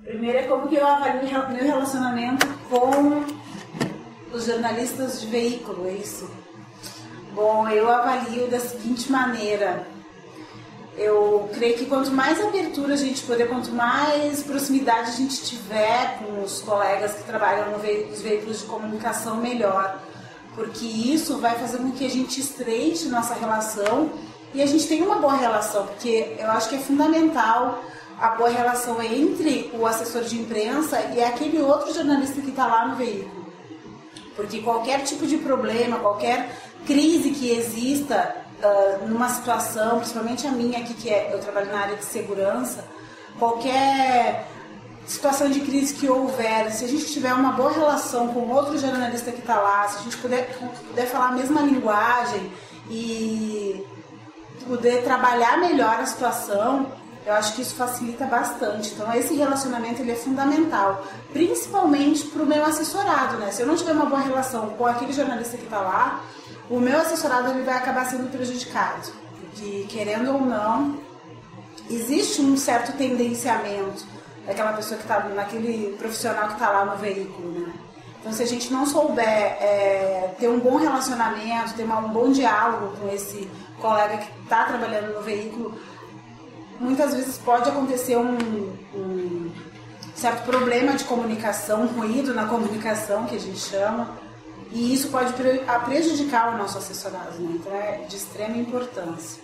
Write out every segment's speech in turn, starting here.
Primeiro é como que eu avalio meu relacionamento com os jornalistas de veículo, é isso? Bom, eu avalio da seguinte maneira. Eu creio que quanto mais abertura a gente puder, quanto mais proximidade a gente tiver com os colegas que trabalham nos veículos de comunicação, melhor. Porque isso vai fazer com que a gente estreite nossa relação e a gente tenha uma boa relação, porque eu acho que é fundamental a boa relação entre o assessor de imprensa e aquele outro jornalista que está lá no veículo. Porque qualquer tipo de problema, qualquer crise que exista numa situação, principalmente a minha aqui, eu trabalho na área de segurança, qualquer situação de crise que houver, se a gente tiver uma boa relação com outro jornalista que está lá, se a gente puder falar a mesma linguagem e poder trabalhar melhor a situação, eu acho que isso facilita bastante. Então esse relacionamento ele é fundamental, principalmente para o meu assessorado, né? Se eu não tiver uma boa relação com aquele jornalista que está lá, o meu assessorado ele vai acabar sendo prejudicado, porque querendo ou não, existe um certo tendenciamento daquela pessoa que está, naquele profissional que está lá no veículo, né? Então se a gente não souber ter um bom relacionamento, ter um bom diálogo com esse colega que está trabalhando no veículo, muitas vezes pode acontecer um certo problema de comunicação, um ruído na comunicação, que a gente chama, e isso pode prejudicar o nosso assessorado, né? Então é de extrema importância.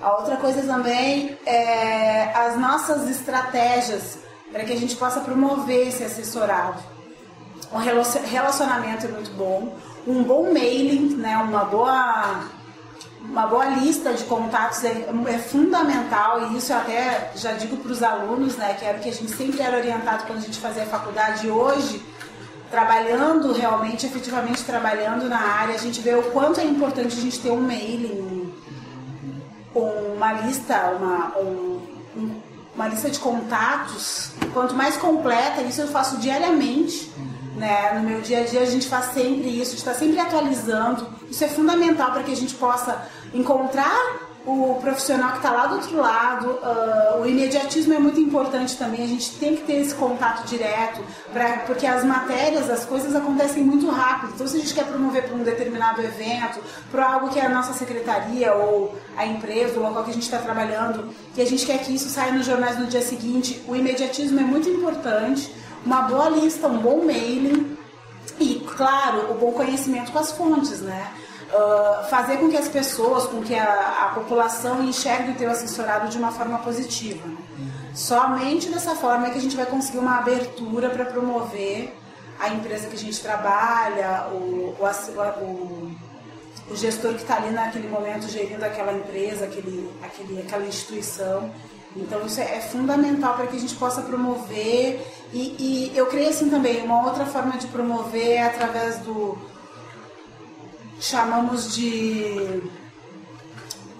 A outra coisa também é as nossas estratégias para que a gente possa promover esse assessorado. O relacionamento é muito bom, um bom mailing, né? Uma boa lista de contatos é fundamental, e isso eu até já digo para os alunos, né, que era o que a gente sempre era orientado quando a gente fazia a faculdade. E hoje, trabalhando realmente, efetivamente trabalhando na área, a gente vê o quanto é importante a gente ter um mailing, uma lista, uma lista de contatos. Quanto mais completa, isso eu faço diariamente. Né? No meu dia a dia a gente faz sempre isso, a gente está sempre atualizando. Isso é fundamental para que a gente possa encontrar o profissional que está lá do outro lado. O imediatismo é muito importante também, a gente tem que ter esse contato direto, porque as matérias, as coisas acontecem muito rápido. Então se a gente quer promover para um determinado evento, para algo que é a nossa secretaria ou a empresa, o local que a gente está trabalhando, que a gente quer que isso saia nos jornais no dia seguinte, o imediatismo é muito importante. Uma boa lista, um bom mailing e, claro, o bom conhecimento com as fontes, né? Fazer com que as pessoas, com que a população enxergue o teu assessorado de uma forma positiva. Né? Somente dessa forma é que a gente vai conseguir uma abertura para promover a empresa que a gente trabalha, o gestor que está ali naquele momento gerindo aquela empresa, aquela instituição. Então isso é fundamental para que a gente possa promover e eu creio assim também, uma outra forma de promover é através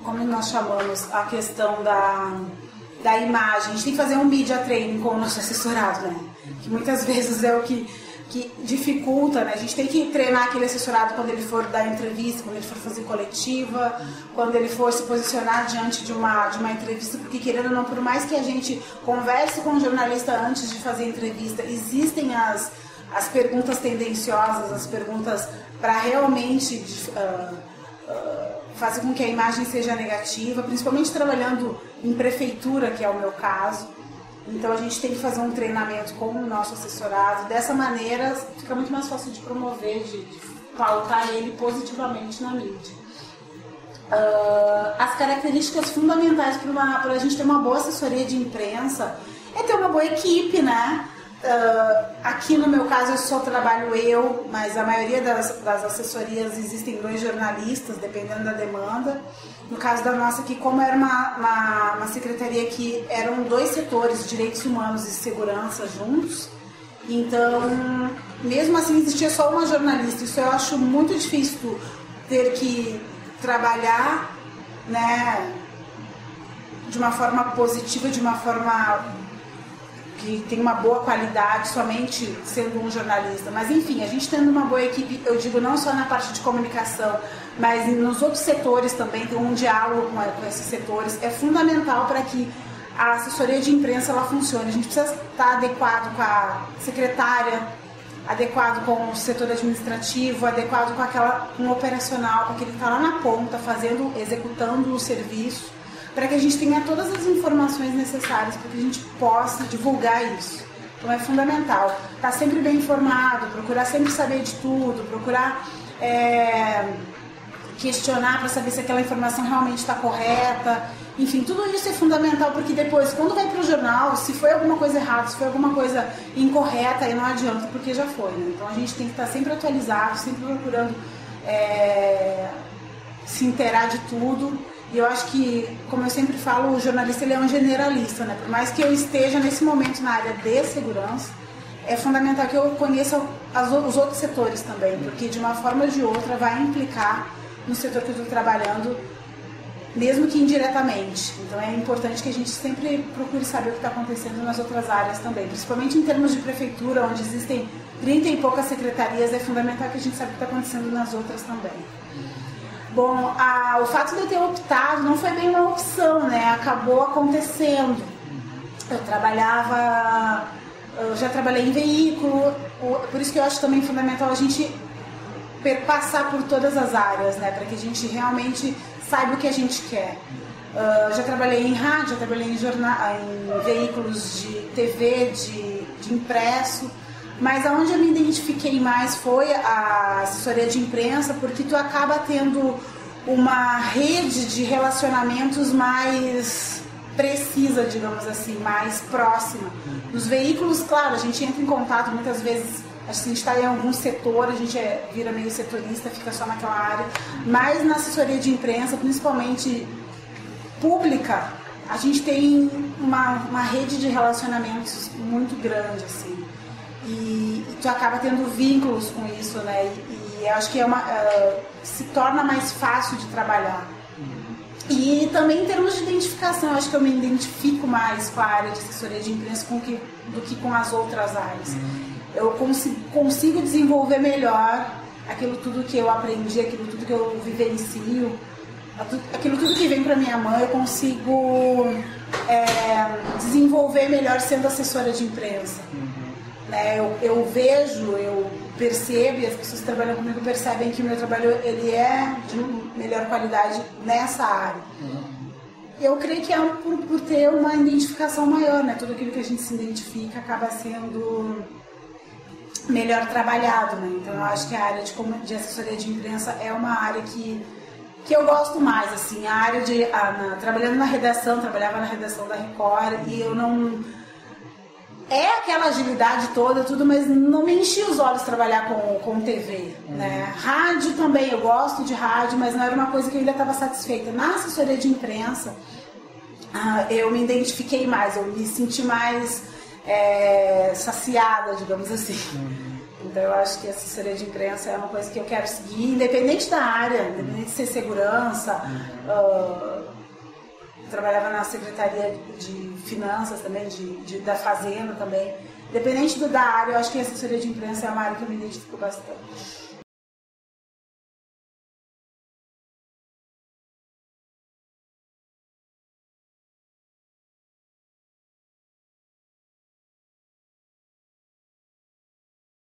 como nós chamamos a questão da imagem. A gente tem que fazer um media training com o nosso assessorado, né? Que muitas vezes é o que dificulta, né? A gente tem que treinar aquele assessorado quando ele for dar entrevista, quando ele for fazer coletiva, quando ele for se posicionar diante de uma entrevista, porque querendo ou não, por mais que a gente converse com o jornalista antes de fazer a entrevista, existem as perguntas tendenciosas, as perguntas para realmente fazer com que a imagem seja negativa, principalmente trabalhando em prefeitura, que é o meu caso. Então a gente tem que fazer um treinamento com o nosso assessorado. Dessa maneira fica muito mais fácil de promover, de pautar ele positivamente na mídia. As características fundamentais para a gente ter uma boa assessoria de imprensa é ter uma boa equipe, né? Aqui no meu caso eu só trabalho eu, mas a maioria das assessorias existem 2 jornalistas, dependendo da demanda. No caso da nossa aqui, como era uma secretaria que eram 2 setores, direitos humanos e segurança juntos, então mesmo assim existia só uma jornalista. Isso eu acho muito difícil, ter que trabalhar, né, de uma forma positiva, de uma forma que tem uma boa qualidade, somente sendo um jornalista. Mas enfim, a gente tendo uma boa equipe, eu digo não só na parte de comunicação, mas nos outros setores também, ter um diálogo com esses setores, é fundamental para que a assessoria de imprensa ela funcione. A gente precisa estar adequado com a secretária, adequado com o setor administrativo, adequado com o operacional, com aquele que está lá na ponta, executando o serviço, para que a gente tenha todas as informações necessárias para que a gente possa divulgar isso. Então é fundamental estar sempre bem informado, procurar sempre saber de tudo, procurar questionar para saber se aquela informação realmente está correta. Enfim, tudo isso é fundamental, porque depois, quando vai para o jornal, se foi alguma coisa errada, se foi alguma coisa incorreta, aí não adianta, porque já foi, né? Então a gente tem que estar sempre atualizado, sempre procurando se inteirar de tudo. E eu acho que, como eu sempre falo, o jornalista ele é um generalista, né? Por mais que eu esteja nesse momento na área de segurança, é fundamental que eu conheça os outros setores também, porque de uma forma ou de outra vai implicar no setor que eu estou trabalhando, mesmo que indiretamente. Então é importante que a gente sempre procure saber o que está acontecendo nas outras áreas também, principalmente em termos de prefeitura, onde existem 30 e poucas secretarias, é fundamental que a gente saiba o que está acontecendo nas outras também. Bom, o fato de eu ter optado não foi bem uma opção, né? Acabou acontecendo. Eu já trabalhei em veículo, por isso que eu acho também fundamental a gente passar por todas as áreas, né? Para que a gente realmente saiba o que a gente quer. Já trabalhei em rádio, já trabalhei em veículos de TV, de impresso, mas aonde eu me identifiquei mais foi a assessoria de imprensa, porque tu acaba tendo uma rede de relacionamentos mais precisa, digamos assim, mais próxima. Nos veículos, claro, a gente entra em contato muitas vezes, a gente está em algum setor, a gente vira meio setorista, fica só naquela área, mas na assessoria de imprensa, principalmente pública, a gente tem uma rede de relacionamentos muito grande, assim. E tu acaba tendo vínculos com isso, né? E acho que se torna mais fácil de trabalhar. E também em termos de identificação, acho que eu me identifico mais com a área de assessoria de imprensa do que com as outras áreas. Eu consigo desenvolver melhor aquilo tudo que eu aprendi, aquilo tudo que eu vivencio, aquilo tudo que vem para minha mão, eu consigo desenvolver melhor sendo assessora de imprensa. Né? Eu vejo, eu percebo, e as pessoas que trabalham comigo percebem que o meu trabalho ele é de melhor qualidade nessa área. Eu creio que é por ter uma identificação maior, né? Tudo aquilo que a gente se identifica acaba sendo melhor trabalhado, né? Então eu acho que a área de assessoria de imprensa é uma área que eu gosto mais, assim, a área trabalhando na redação, trabalhava na redação da Record e eu não... aquela agilidade toda, tudo, mas não me enchia os olhos trabalhar com TV, né? Rádio também, eu gosto de rádio, mas não era uma coisa que eu ainda estava satisfeita. Na assessoria de imprensa, eu me identifiquei mais, eu me senti mais saciada, digamos assim. Então eu acho que a assessoria de imprensa é uma coisa que eu quero seguir, independente da área, independente de ser segurança. Trabalhava na Secretaria de Finanças também, da Fazenda também. Independente da área, eu acho que a assessoria de imprensa é uma área que eu me identifico bastante.